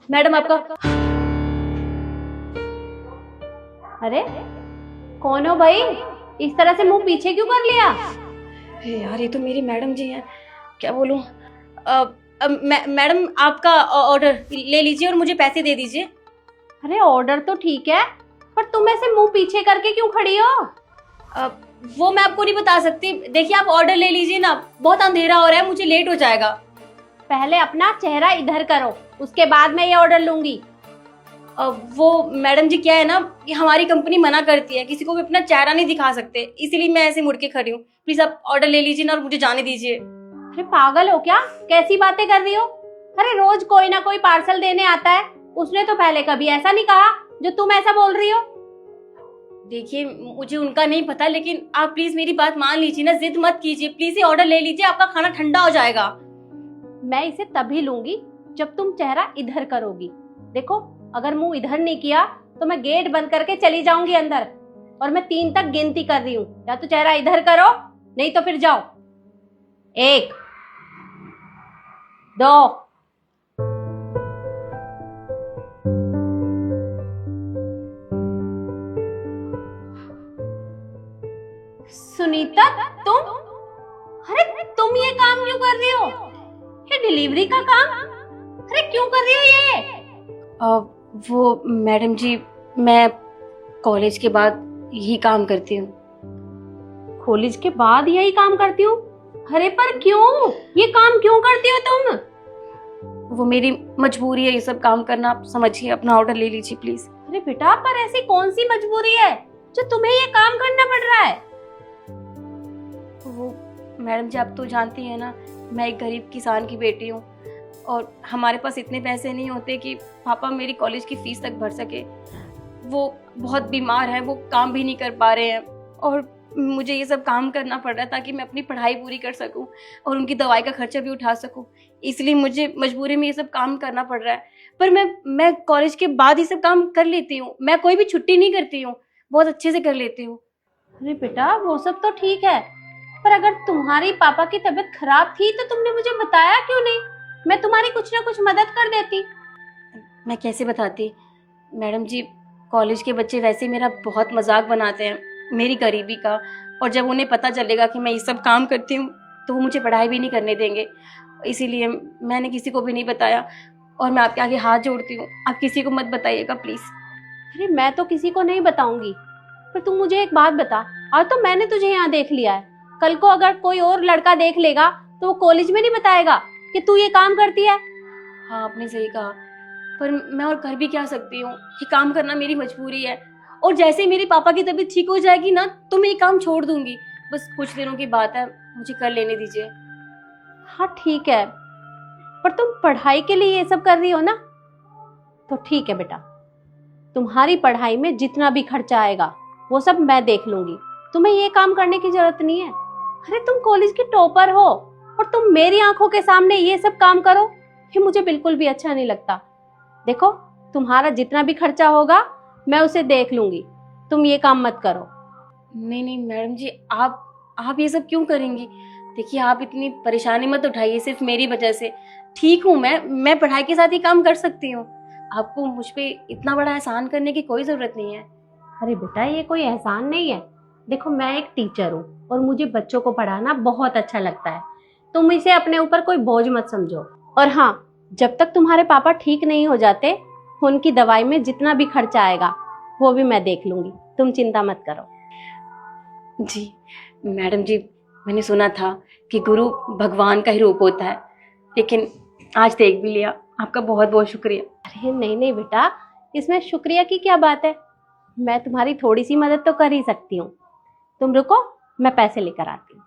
Madam आपका। अरे कौन हो भाई, इस तरह से मुंह पीछे क्यों कर लिया? अरे यार, ये तो मेरी मैडम जी हैं। क्या बोलूं। मैडम आपका ऑर्डर ले लीजिए और मुझे पैसे दे दीजिए। अरे ऑर्डर तो ठीक है, पर तुम ऐसे मुंह पीछे करके क्यों खड़ी हो? अ, वो मैं आपको नहीं बता सकती। देखिए, आप ऑर्डर ले लीजिए ना, बहुत अंधेरा हो रहा है, मुझे लेट हो जाएगा। पहले अपना चेहरा इधर करो, उसके बाद मैं ये ऑर्डर लूंगी। वो मैडम जी, क्या है ना, कि हमारी कंपनी मना करती है, किसी को भी अपना चेहरा नहीं दिखा सकते, इसीलिए मैं ऐसे मुड़ के खड़ी हूँ। प्लीज आप ऑर्डर ले लीजिए ना और मुझे जाने दीजिए। अरे पागल हो क्या, कैसी बातें कर रही हो? अरे रोज कोई ना कोई पार्सल देने आता है, उसने तो पहले कभी ऐसा नहीं कहा जो तुम ऐसा बोल रही हो। देखिए, मुझे उनका नहीं पता, लेकिन आप प्लीज मेरी बात मान लीजिए ना, जिद मत कीजिए, प्लीज ये ऑर्डर ले लीजिए, आपका खाना ठंडा हो जाएगा। मैं इसे तभी लूंगी जब तुम चेहरा इधर करोगी। देखो, अगर मुंह इधर नहीं किया तो मैं गेट बंद करके चली जाऊंगी अंदर, और मैं 3 तक गिनती कर रही हूँ। या तो चेहरा इधर करो, नहीं तो फिर जाओ। 1 2। सुनीता, तुम? अरे तुम ये काम क्यों कर रही हो? ये डिलीवरी का काम? अरे क्यों कर रही हो ये? वो मैडम जी, मैं कॉलेज के बाद यही काम करती हूँ। कॉलेज के बाद यही काम करती हूँ? अरे पर क्यों, ये काम क्यों करती हो तुम? वो मेरी मजबूरी है ये सब काम करना, आप समझिए, अपना ऑर्डर ले लीजिए प्लीज। अरे बेटा, पर ऐसी कौन सी मजबूरी है जो तुम्हें ये काम करना पड़ रहा है? वो मैडम जी, आप तो जानती हैं ना, मैं एक गरीब किसान की बेटी हूँ, और हमारे पास इतने पैसे नहीं होते कि पापा मेरी कॉलेज की फीस तक भर सके। वो बहुत बीमार हैं, वो काम भी नहीं कर पा रहे हैं, और मुझे ये सब काम करना पड़ रहा है ताकि मैं अपनी पढ़ाई पूरी कर सकूं और उनकी दवाई का खर्चा भी उठा सकूं। इसलिए मुझे मजबूरी में ये सब काम करना पड़ रहा है। पर मैं कॉलेज के बाद ये सब काम कर लेती हूँ, मैं कोई भी छुट्टी नहीं करती हूँ, बहुत अच्छे से कर लेती हूँ। अरे बेटा, वो सब तो ठीक है, पर अगर तुम्हारी पापा की तबीयत खराब थी तो तुमने मुझे बताया क्यों नहीं? मैं तुम्हारी कुछ ना कुछ मदद कर देती। मैं कैसे बताती मैडम जी, कॉलेज के बच्चे वैसे मेरा बहुत मजाक बनाते हैं मेरी गरीबी का, और जब उन्हें पता चलेगा कि मैं ये सब काम करती हूँ तो वो मुझे पढ़ाई भी नहीं करने देंगे। इसीलिए मैंने किसी को भी नहीं बताया, और मैं आपके आगे हाथ जोड़ती हूँ, आप किसी को मत बताइएगा प्लीज। अरे मैं तो किसी को नहीं बताऊंगी, पर तुम मुझे एक बात बता। आज तो मैंने तुझे यहाँ देख लिया है, कल को अगर कोई और लड़का देख लेगा तो वो कॉलेज में नहीं बताएगा कि तू ये काम करती है? हाँ, आपने सही कहा, पर मैं और कर भी क्या सकती हूँ, ये काम करना मेरी मजबूरी है, और जैसे ही मेरे पापा की तबीयत ठीक हो जाएगी ना तो मैं ये काम छोड़ दूंगी। बस कुछ दिनों की बात है, मुझे कर लेने दीजिए। हाँ ठीक है, पर तुम पढ़ाई के लिए ये सब कर रही हो ना, तो ठीक है बेटा, तुम्हारी पढ़ाई में जितना भी खर्चा आएगा वो सब मैं देख लूंगी। तुम्हें ये काम करने की जरूरत नहीं है। अरे तुम कॉलेज की टॉपर हो और तुम मेरी आंखों के सामने ये सब काम करो, ये मुझे बिल्कुल भी अच्छा नहीं लगता। देखो, तुम्हारा जितना भी खर्चा होगा मैं उसे देख लूंगी, तुम ये काम मत करो। नहीं नहीं मैडम जी, आप ये सब क्यों करेंगी? देखिए, आप इतनी परेशानी मत उठाइए सिर्फ मेरी वजह से। ठीक हूँ, मैं पढ़ाई के साथ ही काम कर सकती हूँ, आपको मुझ पे इतना बड़ा एहसान करने की कोई जरूरत नहीं है। अरे बेटा, ये कोई एहसान नहीं है। देखो, मैं एक टीचर हूँ और मुझे बच्चों को पढ़ाना बहुत अच्छा लगता है। तुम इसे अपने ऊपर कोई बोझ मत समझो। और हाँ, जब तक तुम्हारे पापा ठीक नहीं हो जाते, उनकी दवाई में जितना भी खर्चा आएगा वो भी मैं देख लूंगी, तुम चिंता मत करो। जी मैडम जी, मैंने सुना था कि गुरु भगवान का ही रूप होता है, लेकिन आज देख भी लिया। आपका बहुत बहुत शुक्रिया। अरे नहीं नहीं बेटा, इसमें शुक्रिया की क्या बात है, मैं तुम्हारी थोड़ी सी मदद तो कर ही सकती हूँ। तुम रुको, मैं पैसे लेकर आती हूँ।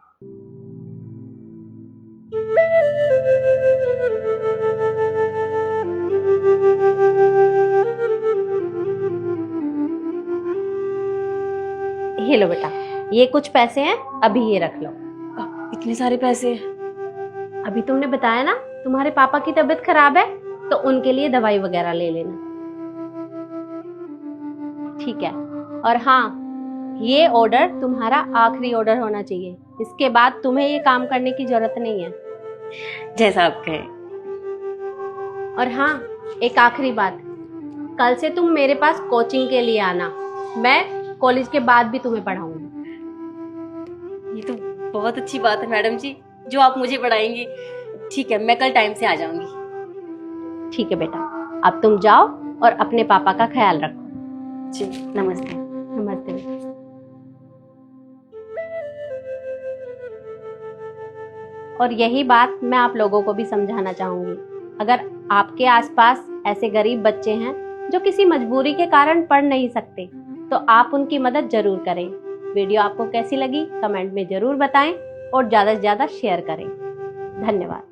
ये लो बेटा, ये कुछ पैसे हैं, अभी ये रख लो। इतने सारे पैसे? अभी तुमने बताया ना तुम्हारे पापा की तबीयत खराब है, तो उनके लिए दवाई वगैरह ले लेना, ठीक है? और हाँ, ये ऑर्डर तुम्हारा आखिरी ऑर्डर होना चाहिए, इसके बाद तुम्हें ये काम करने की जरूरत नहीं है। जैसा आप कहें। और हाँ, एक आखिरी बात, कल से तुम मेरे पास कोचिंग के लिए आना, मैं कॉलेज के बाद भी तुम्हें पढ़ाऊंगी। ये तो बहुत अच्छी बात है मैडम जी, जो आप मुझे पढ़ाएंगी। ठीक है, मैं कल टाइम से आ जाऊंगी। ठीक है बेटा, अब तुम जाओ और अपने पापा का ख्याल रखो। जी, नमस्ते। नमस्ते बेटा। और यही बात मैं आप लोगों को भी समझाना चाहूंगी, अगर आपके आसपास ऐसे गरीब बच्चे हैं जो किसी मजबूरी के कारण पढ़ नहीं सकते, तो आप उनकी मदद जरूर करें। वीडियो आपको कैसी लगी कमेंट में जरूर बताएं और ज़्यादा से ज़्यादा शेयर करें। धन्यवाद।